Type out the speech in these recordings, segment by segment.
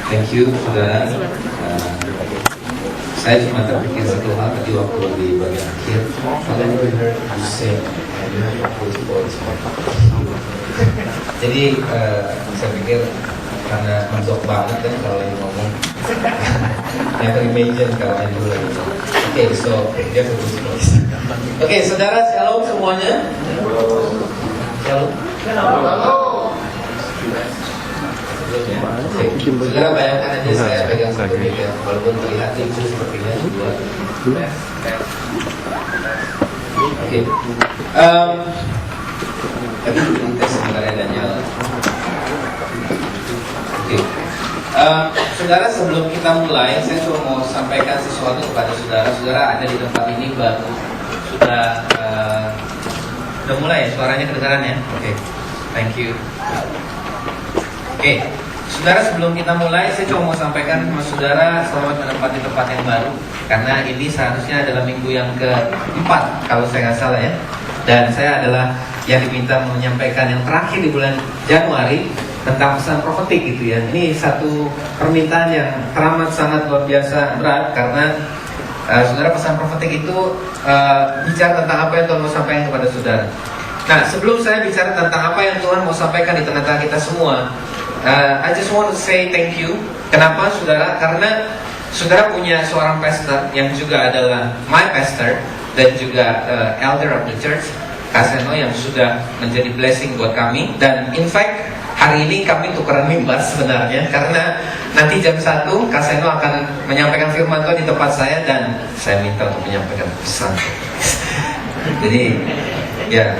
Thank you, saudara. Saya cuma terpikir satu hal tadi waktu di bagian akhir. Jadi saya pikir karena menjok banget kan kalau yang ngomong. Never imagine kalau yang dulu gitu. Oke, so dia fokus. Oke, saudara, shalom semuanya. Shalom. Saudara bayangkan aja saya pegang satu meja, walaupun terlihat lucu sepertinya dua. Oke. Tapi kita sebenarnya ada nyala. Oke. Saudara, sebelum kita mulai, saya cuma mau sampaikan sesuatu kepada saudara. Saudara ada di tempat ini baru sudah mulai ya, suaranya kedengaran ya. Oke. Thank you. Oke, saudara, sebelum kita mulai, saya cuma mau sampaikan sama saudara selamat menempati tempat yang baru. Karena ini seharusnya adalah minggu yang keempat, kalau saya nggak salah ya. Dan saya adalah yang diminta menyampaikan yang terakhir di bulan Januari tentang pesan profetik gitu ya. Ini satu permintaan yang teramat sangat luar biasa berat. Karena saudara, pesan profetik itu bicara tentang apa yang Tuhan mau sampaikan kepada saudara. Nah, sebelum saya bicara tentang apa yang Tuhan mau sampaikan di tengah-tengah kita semua, I just want to say thank you. Kenapa, saudara? Karena saudara punya seorang pastor yang juga adalah my pastor dan juga elder of the church, Kak Seno, yang sudah menjadi blessing buat kami. Dan in fact, hari ini kami tukeran mimbar sebenarnya, karena nanti jam 1 Kak Seno akan menyampaikan firman Tuhan di tempat saya, dan saya minta untuk menyampaikan pesan. Jadi, ya,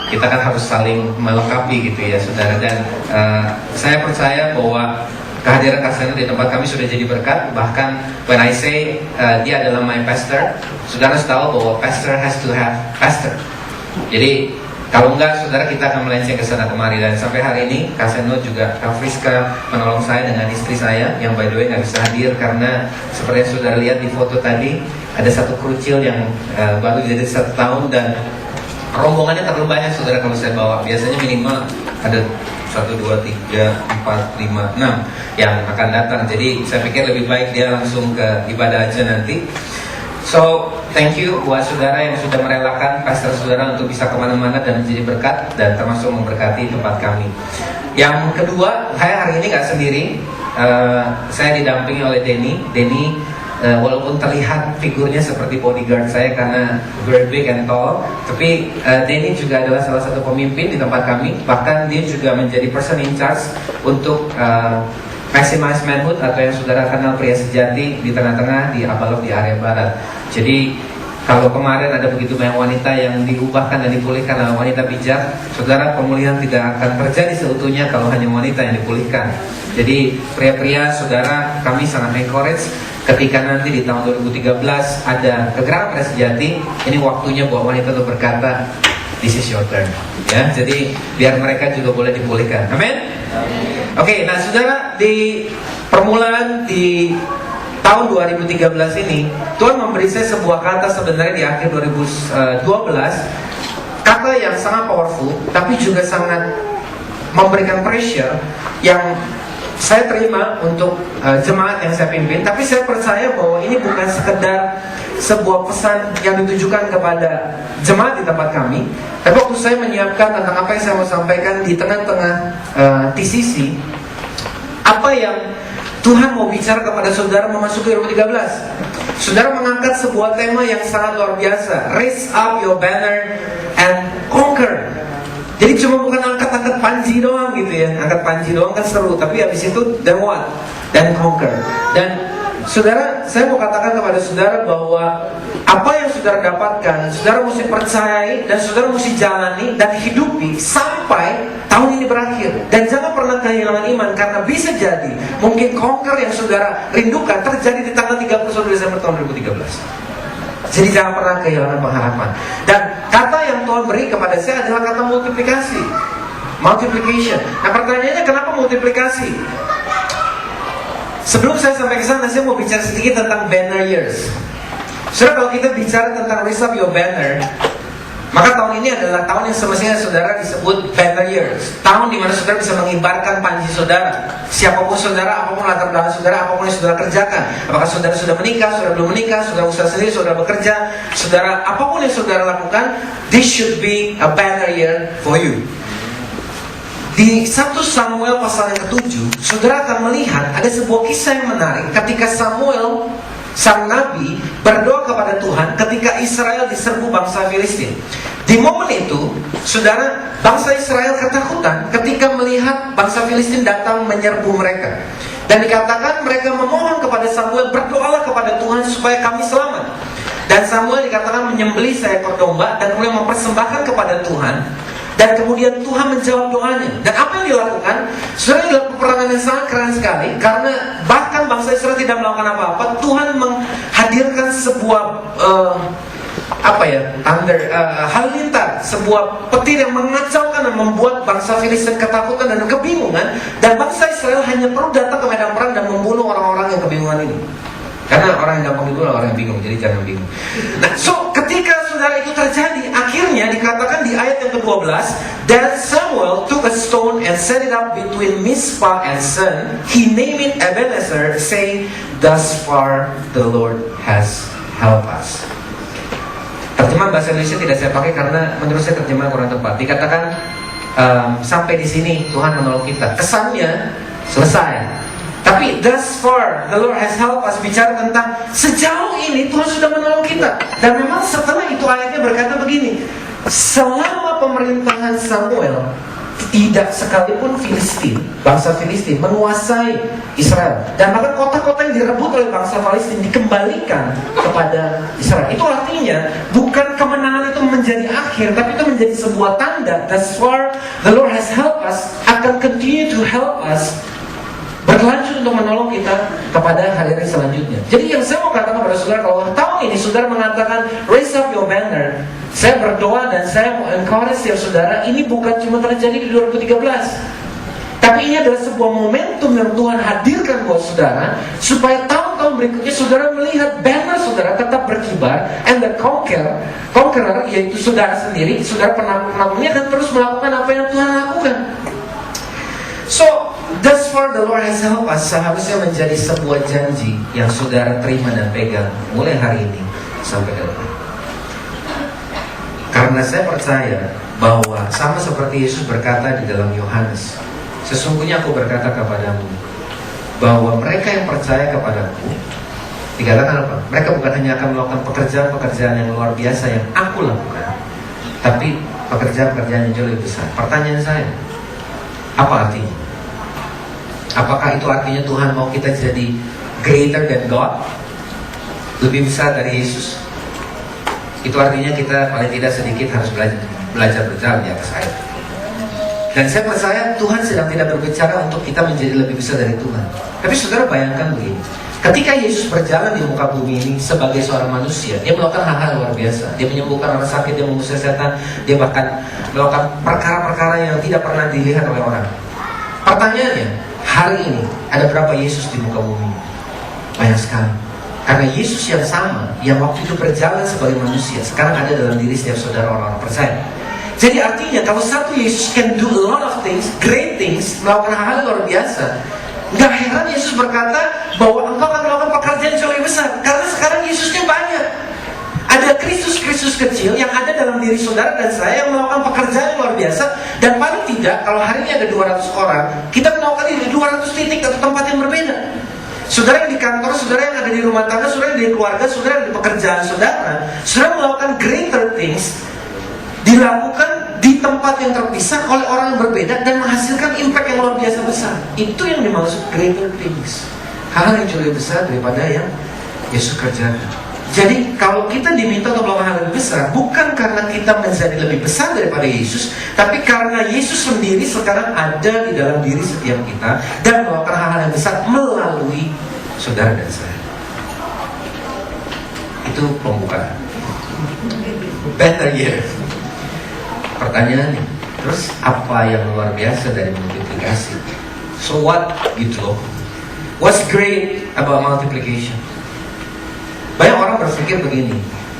kita kan harus saling melengkapi gitu ya, saudara. Dan saya percaya bahwa kehadiran Kak Seno di tempat kami sudah jadi berkat. Bahkan when I say dia adalah my pastor, saudara harus tahu bahwa pastor has to have pastor. Jadi kalau enggak, saudara, kita akan melenceng ke sana kemari. Dan sampai hari ini Kak Seno juga, Kak Friska menolong saya dengan istri saya, yang by the way nggak bisa hadir karena seperti yang saudara lihat di foto tadi, ada satu krucil yang baru jadi 1 tahun. Dan rombongannya terlalu banyak, saudara, kalau saya bawa. Biasanya minimal ada 1, 2, 3, 4, 5, 6 yang akan datang. Jadi saya pikir lebih baik dia langsung ke ibadah aja nanti. So, thank you buat saudara yang sudah merelakan pastor saudara untuk bisa kemana-mana dan menjadi berkat, dan termasuk memberkati tempat kami. Yang kedua, saya hari ini gak sendiri. Saya didampingi oleh Denny. Walaupun terlihat figurnya seperti bodyguard saya karena very big and tall, tapi Denny juga adalah salah satu pemimpin di tempat kami. Bahkan dia juga menjadi person in charge untuk Maximize Manhood, atau yang saudara kenal pria sejati di tengah-tengah di Abalok di area barat. Jadi kalau kemarin ada begitu banyak wanita yang diubahkan dan dipulihkan oleh wanita bijak, saudara, pemulihan tidak akan terjadi seutuhnya kalau hanya wanita yang dipulihkan. Jadi pria-pria, saudara, kami sangat encourage ketika nanti di tahun 2013 ada kegerakan pria sejati, ini waktunya buat wanita untuk berkata, this is your turn. Ya, jadi biar mereka juga boleh dipulihkan. Amin. Oke, nah saudara, di permulaan di tahun 2013 ini, Tuhan memberi saya sebuah kata sebenarnya di akhir 2012, kata yang sangat powerful, tapi juga sangat memberikan pressure yang saya terima untuk jemaat yang saya pimpin. Tapi saya percaya bahwa ini bukan sekedar sebuah pesan yang ditujukan kepada jemaat di tempat kami. Tapi waktu saya menyiapkan tentang apa yang saya mau sampaikan di tengah-tengah TCC, apa yang Tuhan mau bicara kepada saudara memasuki 2013. Saudara mengangkat sebuah tema yang sangat luar biasa, raise up your banner and conquer. Jadi cuma bukan angkat-angkat panji doang gitu ya. Angkat panji doang kan seru, tapi habis itu then what? Dan conquer. Dan saudara, saya mau katakan kepada saudara bahwa apa yang saudara dapatkan, saudara mesti percayai dan saudara mesti jalani dan hidupi sampai tahun ini berakhir. Dan jangan pernah kehilangan iman, karena bisa jadi mungkin conquer yang saudara rindukan terjadi di tanggal 31 Desember tahun 2013. Jadi jangan pernah kehilangan pengharapan. Dan kata yang Tuhan beri kepada saya adalah kata multiplikasi, multiplication. Nah, pertanyaannya kenapa multiplikasi? Sebelum saya sampai ke sana, saya mau bicara sedikit tentang banner years. Saudara, kalau kita bicara tentang raise up your banner, Maka tahun ini adalah tahun yang semestinya saudara disebut better years. Tahun di mana saudara bisa mengibarkan panji saudara. Siapapun saudara, apapun latar belakang saudara, apapun yang saudara kerjakan. Apakah saudara sudah menikah, saudara belum menikah, saudara usaha sendiri, saudara bekerja, saudara apapun yang saudara lakukan, this should be a better year for you. Di 1 Samuel pasal yang ke-7, saudara akan melihat ada sebuah kisah yang menarik ketika Samuel, sang nabi, berdoa kepada Tuhan ketika Israel diserbu bangsa Filistin. Di momen itu, saudara, bangsa Israel ketakutan ketika melihat bangsa Filistin datang menyerbu mereka. Dan dikatakan mereka memohon kepada Samuel, berdoalah kepada Tuhan supaya kami selamat. Dan Samuel dikatakan menyembelih seekor domba dan kemudian mempersembahkan kepada Tuhan. Dan kemudian Tuhan menjawab doanya. Dan apa yang dilakukan? Saudara, dalam peperangan yang sangat keren sekali. Karena bahkan bangsa Israel tidak melakukan apa-apa, Tuhan menghadirkan sebuah halilintar, sebuah petir yang mengacaukan dan membuat bangsa Filistin ketakutan dan kebingungan. Dan bangsa Israel hanya perlu datang ke medan perang dan membunuh orang-orang yang kebingungan ini. Karena orang yang gampang dibunuh orang yang bingung, jadi jangan bingung. Nah, so ketika saudara itu terjadi, akhirnya dikatakan di ayat yang ke-12, then Samuel took a stone and set it up between Mizpah and Sen. He named it Ebenezer, saying, thus far the Lord has helped us. Terjemahan bahasa Indonesia tidak saya pakai karena menurut saya terjemahan kurang tepat. Dikatakan sampai di sini Tuhan menolong kita. Kesannya selesai. Tapi thus far the Lord has helped us bicara tentang sejauh ini Tuhan sudah menolong kita. Dan memang setelah itu ayatnya berkata begini, selama pemerintahan Samuel tidak sekalipun Filistin, bangsa Filistin menguasai Israel. Dan bahkan kota-kota yang direbut oleh bangsa Filistin dikembalikan kepada Israel. Itu artinya bukan kemenangan itu menjadi akhir, tapi itu menjadi sebuah tanda. Thus far the Lord has helped us, akan continue to help us, berlanjut untuk menolong kita kepada hari-hari selanjutnya. Jadi yang saya mau katakan kepada saudara, kalau tahun ini saudara mengatakan raise up your banner, saya berdoa dan saya mau encourage ya saudara, ini bukan cuma terjadi di 2013, tapi ini adalah sebuah momentum yang Tuhan hadirkan buat saudara, supaya tahun-tahun berikutnya saudara melihat banner saudara tetap berkibar, and the conqueror, yaitu saudara sendiri, saudara penaklunya akan terus melakukan apa yang Tuhan lakukan. So, thus far the Lord has helped us seharusnya menjadi sebuah janji yang saudara terima dan pegang mulai hari ini sampai ke depan. Karena saya percaya bahwa sama seperti Yesus berkata di dalam Yohanes, sesungguhnya aku berkata kepadamu bahwa mereka yang percaya kepadaku, dikatakan apa? Mereka bukan hanya akan melakukan pekerjaan-pekerjaan yang luar biasa yang aku lakukan, tapi pekerjaan-pekerjaan yang jauh lebih besar. Pertanyaan saya, apa artinya? Apakah itu artinya Tuhan mau kita jadi greater than God? Lebih besar dari Yesus? Itu artinya kita paling tidak sedikit harus belajar berjalan di atas air. Dan saya percaya Tuhan sedang tidak berbicara untuk kita menjadi lebih besar dari Tuhan. Tapi saudara bayangkan begini, ketika Yesus berjalan di muka bumi ini sebagai seorang manusia, dia melakukan hal-hal luar biasa. Dia menyembuhkan orang sakit, dia mengusir setan, dia bahkan melakukan perkara-perkara yang tidak pernah dilihat oleh orang. Pertanyaannya, hari ini ada berapa Yesus di muka bumi? Banyak sekali. Karena Yesus yang sama, yang waktu itu berjalan sebagai manusia, sekarang ada dalam diri setiap saudara orang-orang percaya. Jadi artinya kalau satu Yesus can do a lot of things, great things, melakukan hal luar biasa, gak heran Yesus berkata bahwa engkau akan melakukan pekerjaan yang jauh lebih besar. Karena sekarang Yesusnya banyak. Ada Kristus-Kristus kecil yang ada dalam diri saudara dan saya yang melakukan pekerjaan yang luar biasa. Dan paling tidak, kalau hari ini ada 200 orang, kita melakukan di 200 titik atau tempat yang berbeda. Saudara yang di kantor, saudara yang ada di rumah tangga, saudara yang di keluarga, saudara yang di pekerjaan saudara, saudara melakukan greater things, dilakukan di tempat yang terpisah oleh orang yang berbeda dan menghasilkan impact yang luar biasa besar. Itu yang dimaksud greater things, hal yang jauh lebih besar daripada yang Yesus kerjakan. Jadi kalau kita diminta untuk melakukan hal yang besar, bukan karena kita menjadi lebih besar daripada Yesus, tapi karena Yesus sendiri sekarang ada di dalam diri setiap kita dan melakukan hal-hal yang besar melalui saudara dan saya. Itu pembukaan. Better year. Pertanyaannya, terus apa yang luar biasa dari multiplikasi? So what gitu loh? What's great about multiplication? Banyak orang berpikir begini,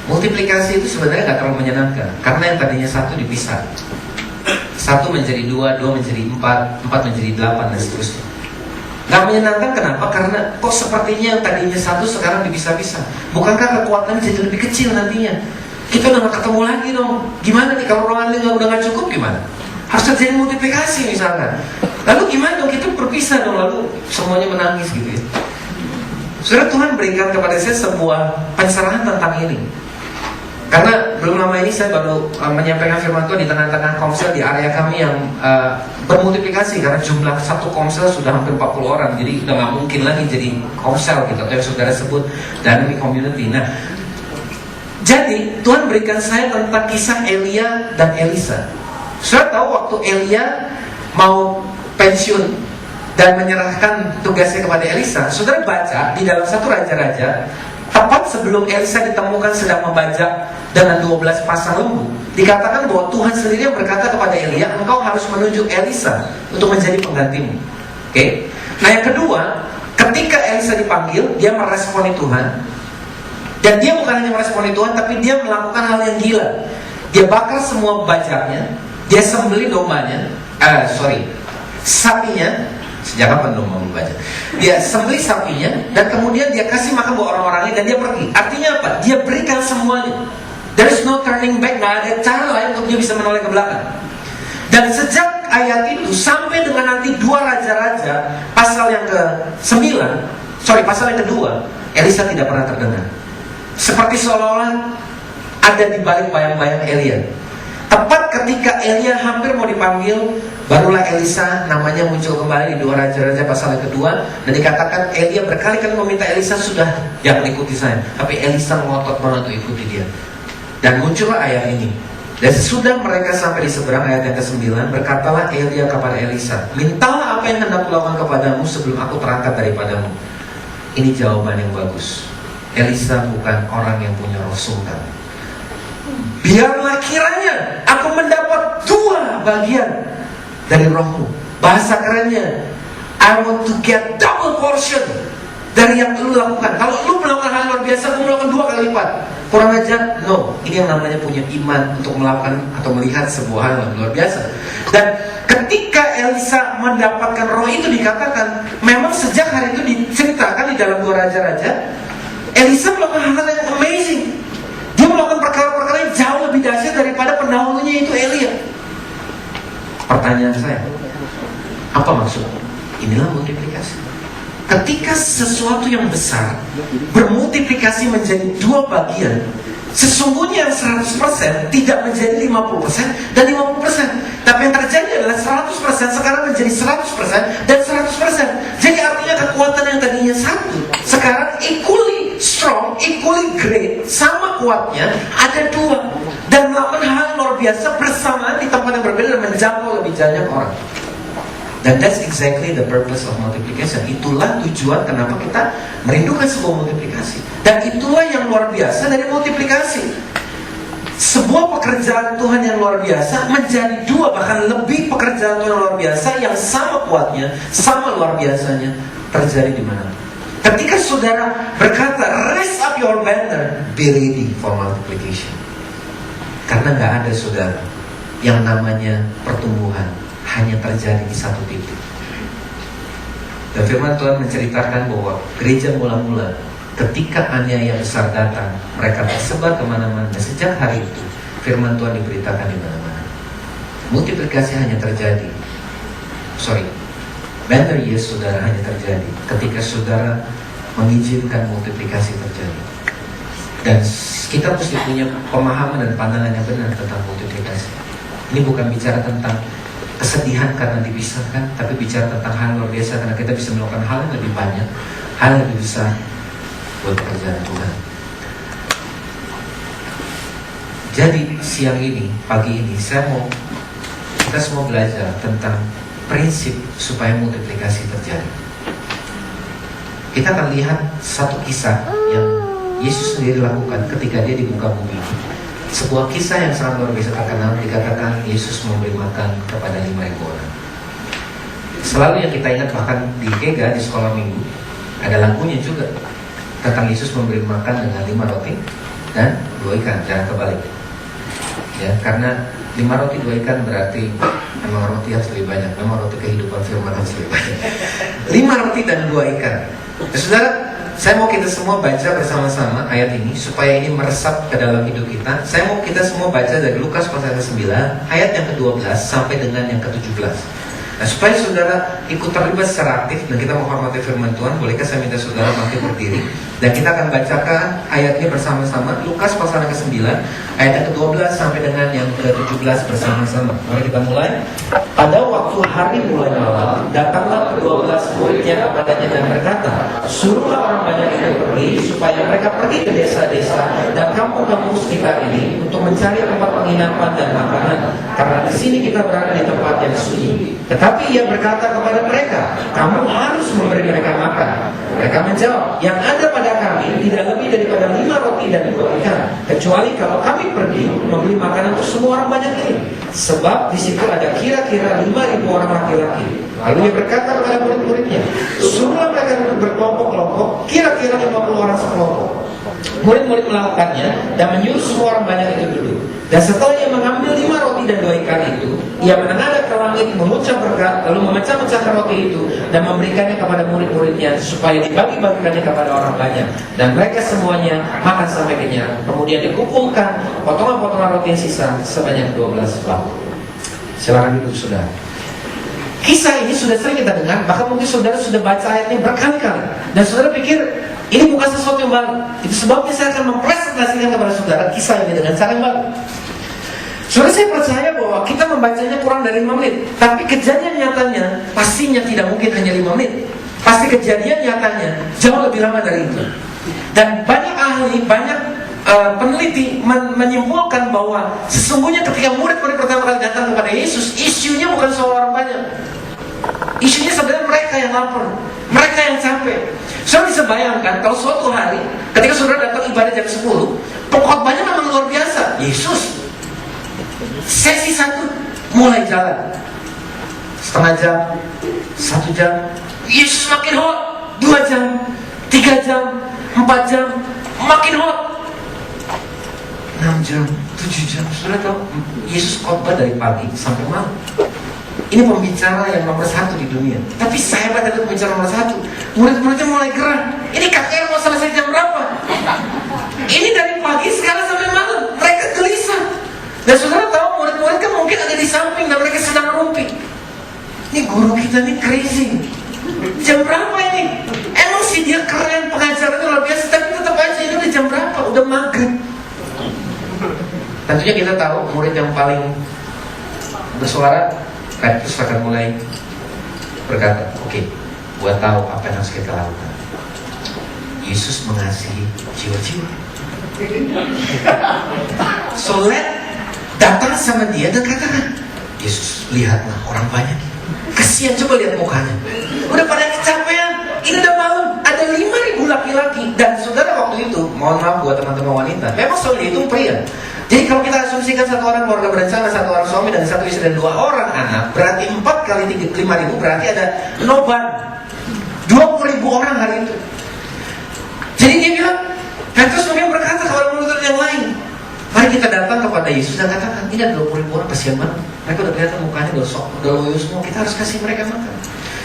multiplikasi itu sebenarnya nggak terlalu menyenangkan, karena yang tadinya 1 dipisah, 1 menjadi 2, 2 menjadi 4, 4 menjadi 8 dan seterusnya. Nggak menyenangkan kenapa? Karena kok sepertinya yang tadinya 1 sekarang dipisah-pisah. Bukankah kekuatannya jadi lebih kecil nantinya? Kita udah gak ketemu lagi dong. Gimana nih kalau rohani udah gak cukup gimana? Harus terjadi multiplikasi misalkan. Lalu gimana dong, kita berpisah dong, lalu semuanya menangis gitu ya. Saudara, Tuhan berikan kepada saya sebuah pencerahan tentang ini. Karena belum lama ini saya baru menyampaikan firman Tuhan di tengah-tengah komsel di area kami yang bermultiplikasi. Karena jumlah satu komsel sudah hampir 40 orang. Jadi udah gak mungkin lagi jadi komsel gitu, atau yang saudara sebut dynamic community. Nah, jadi Tuhan berikan saya tentang kisah Elia dan Elisa. Saudara tahu waktu Elia mau pensiun dan menyerahkan tugasnya kepada Elisa, saudara baca di dalam 1 Raja-Raja, tepat sebelum Elisa ditemukan sedang membajak dengan 12 pasang lembu, dikatakan bahwa Tuhan sendiri yang berkata kepada Elia, engkau harus menunjuk Elisa untuk menjadi penggantimu. Oke? Nah, yang kedua, ketika Elisa dipanggil, dia meresponi Tuhan. Dan dia bukan hanya meresponi Tuhan, tapi dia melakukan hal yang gila. Dia bakar semua bajaknya, dia sembelih dombanya, sapinya. Sejak kapan domba membajak? Dia sembelih sapinya, dan kemudian dia kasih makan buat orang-orangnya, dan dia pergi. Artinya apa? Dia berikan semuanya. There is no turning back, nggak ada cara lain untuk dia bisa menoleh ke belakang. Dan sejak ayat itu sampai dengan nanti 2 Raja-Raja pasal yang pasal yang kedua, Elisa tidak pernah terdengar. Seperti seolah-olah ada di balik bayang-bayang Elia. Tepat ketika Elia hampir mau dipanggil, barulah Elisa namanya muncul kembali di 2 Raja-Raja pasal yang kedua. Dan dikatakan Elia berkali-kali meminta Elisa, sudah jangan ikuti saya. Tapi Elisa ngotot banget untuk ikuti dia. Dan muncullah ayat ini. Dan sesudah mereka sampai di seberang, ayat yang ke-9, berkatalah Elia kepada Elisa, mintalah apa yang hendak kulakukan kepadamu sebelum aku terangkat daripadamu. Ini jawaban yang bagus. Elisa bukan orang yang punya roh sungkan. Biarlah kiranya aku mendapat 2 bagian dari rohmu. Bahasa kerennya, I want to get double portion dari yang lu lakukan. Kalau lu melakukan hal luar biasa, aku melakukan 2 kali lipat. Kurang aja? No. Ini yang namanya punya iman untuk melakukan atau melihat sebuah hal yang luar biasa. Dan ketika Elisa mendapatkan roh itu, dikatakan memang sejak hari itu diceritakan di dalam 2 Raja-Raja, Elisa melakukan hal-hal yang amazing. Dia melakukan perkara-perkara yang jauh lebih dahsyat daripada pendahulunya itu Elia. Pertanyaan saya, apa maksudnya? Inilah multiplikasi. Ketika sesuatu yang besar bermultiplikasi menjadi 2 bagian, sesungguhnya yang 100% tidak menjadi 50% dan 50%. Tapi yang terjadi adalah 100% sekarang menjadi 100% dan 100%. Jadi artinya kekuatan yang tadinya 1 sekarang equally strong, equally great, sama kuatnya, ada 2. Dan melakukan hal luar biasa bersamaan di tempat yang berbeda dan menjangkau lebih banyak orang. Dan that's exactly the purpose of multiplication. Itulah tujuan kenapa kita merindukan sebuah multiplikasi. Dan itulah yang luar biasa dari multiplikasi. Sebuah pekerjaan Tuhan yang luar biasa menjadi 2, bahkan lebih pekerjaan Tuhan yang luar biasa yang sama kuatnya, sama luar biasanya terjadi di mana? Ketika saudara berkata, raise up your banner, be ready for multiplication. Karena gak ada saudara yang namanya pertumbuhan hanya terjadi di satu titik. Dan firman Tuhan menceritakan bahwa gereja mula-mula ketika aniaya besar datang, mereka tersebar kemana-mana. Dan sejak hari itu firman Tuhan diberitakan di mana-mana. Multiplikasi hanya terjadi, banner yes saudara hanya terjadi ketika saudara mengizinkan multiplikasi terjadi. Dan kita mesti punya pemahaman dan pandangan yang benar tentang multiplikasi. Ini bukan bicara tentang kesedihan karena dipisahkan, tapi bicara tentang hal luar biasa karena kita bisa melakukan hal yang lebih banyak, hal yang lebih besar buat pekerjaan Tuhan. Jadi siang ini, pagi ini, kita semua belajar tentang prinsip supaya multiplikasi terjadi. Kita akan lihat satu kisah yang Yesus sendiri lakukan ketika dia di muka bumi. Sebuah kisah yang sangat luar biasa terkenal, dikatakan Yesus memberi makan kepada 5.000 orang. Selalu yang kita ingat, bahkan di Kega, di sekolah minggu, ada lagunya juga tentang Yesus memberi makan dengan 5 roti dan 2 ikan, jangan kebalik. Ya, karena 5 roti 2 ikan berarti memang roti harus lebih banyak. Memang roti kehidupan firman harus lebih banyak. 5 roti dan 2 ikan. Ya, saudara, saya mau kita semua baca bersama-sama ayat ini supaya ini meresap ke dalam hidup kita. Saya mau kita semua baca dari Lukas pasal ke-9 ayat yang ke-12 sampai dengan yang ke-17. Nah, supaya saudara ikut terlibat secara aktif dan kita menghormati firman Tuhan, bolehkah saya minta saudara bangkit berdiri dan kita akan bacakan ayatnya bersama-sama. Lukas pasal yang ke-9 ayat yang ke-12 sampai dengan yang ke-17 bersama-sama. Mari kita mulai. Pada waktu hari mulai malam, datanglah ke-12 muridnya kepadanya dan berkata, suruhlah orang banyak itu pergi supaya mereka pergi ke desa-desa dan kampung-kampung sekitar ini untuk mencari tempat penginapan dan makanan, karena di sini kita berada di tempat yang sunyi. Tetapi ia berkata kepada mereka, kamu harus memberi mereka makan. Mereka menjawab, yang ada pada kami tidak lebih daripada 5 roti dan 2 ikan, kecuali kalau kami pergi membeli makanan untuk semua orang banyak ini. Sebab di situ ada kira-kira 5.000 orang laki-laki. Lalu ia berkata kepada murid-muridnya, suruhlah mereka duduk berkelompok-kelompok, kira-kira 50 orang sekelompok. Murid-murid melakukannya dan menyuruh semua orang banyak itu duduk. Dan setelah ia mengambil 5 roti dan 2 ikan itu, ia menengadah ke langit, mengucap berkat, lalu memecah-mecahkan roti itu dan memberikannya kepada murid-muridnya supaya dibagi-bagikannya kepada orang banyak. Dan mereka semuanya makan sampai kenyang. Kemudian dikumpulkan potongan-potongan roti yang sisa sebanyak 12 bangku. Silakan duduk, saudara. Kisah ini sudah sering kita dengar, bahkan mungkin saudara sudah baca ayatnya berkali-kali. Dan saudara pikir ini bukan sesuatu yang baru. Itu sebabnya saya akan mempresentasikan kepada saudara kisah ini dengan cara yang baru. Saudara, saya percaya bahwa kita membacanya kurang dari 5 menit, tapi kejadian nyatanya pastinya tidak mungkin hanya 5 menit. Pasti kejadian nyatanya jauh lebih lama dari itu. Dan banyak ahli, banyak peneliti menyimpulkan bahwa sesungguhnya ketika murid-murid pertama kali datang kepada Yesus, isunya bukan soal orang banyak. Isunya sebenarnya mereka yang lapar, mereka yang capek. Saudara bisa bayangkan kalau suatu hari ketika saudara datang ibadah jam 10, pengkhotbahnya memang luar biasa. Yesus sesi 1 mulai jalan, setengah jam, 1 jam. Yesus makin hot, 2 jam, 3 jam, 4 jam, makin hot, 6 jam, 7 jam. Saudara tahu, Yesus khotbah dari pagi sampai malam. Ini pembicara yang nomor 1 di dunia. Tapi saya pada pembicara nomor 1, murid-muridnya mulai gerah. Ini KKR mau selesai jam berapa? Ini dari pagi sekarang sampai malam. Mereka gelisah. Dan saudara tahu, murid-murid kan mungkin ada di samping dan mereka sedang merumpi. Ini guru kita ini crazy. Jam berapa ini? Emang sih dia keren, pengajarannya luar biasa, tapi tetap aja ini udah jam berapa? Udah maghrib. Tentunya kita tahu murid yang paling bersuara, Petrus akan mulai berkata, oke, gua tahu apa yang harus kita lakukan. Yesus mengasihi jiwa-jiwa. So datang sama dia dan katakan, Yesus, lihatlah orang banyak. Kasihan, coba lihat mukanya. Udah pada kecapean. Ini udah malam. Ada 5.000 laki-laki. Dan saudara waktu itu, mohon maaf buat teman-teman wanita, memang soal itu pria. Jadi kalau kita asumsikan 1 orang keluarga berencana, 1 orang suami dan 1 istri dan 2 orang anak, berarti 4 kali 5.000 berarti ada nobar 20.000 orang hari itu. Jadi dia bilang, Petrus kemudian berkata kepada murid yang lain, mari kita datang kepada Yesus dan katakan, ini ada 20.000 orang, kasihan banget. Mereka udah kelihatan mukanya udah loyo semua, kita harus kasih mereka makan.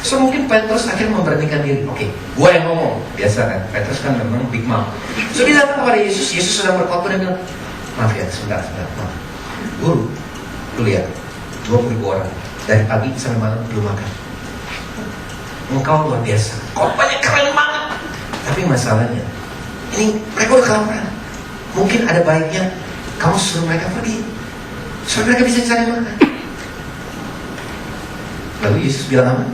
So mungkin Petrus akhirnya memberanikan diri. Oke, gue yang ngomong. Biasa kan, Petrus kan memang big mouth. So dia datang kepada Yesus, Yesus sedang berkhotbah dan bilang, maaf ya, sebentar. Maaf. Guru, lu lihat 20.000 orang dari pagi sampai malam belum makan. Engkau luar biasa, khotbahnya keren banget. Tapi masalahnya, ini mereka udah kelaparan. Mungkin ada baiknya kamu suruh mereka pergi, supaya mereka bisa cari makan. Lalu Yesus bilang apa?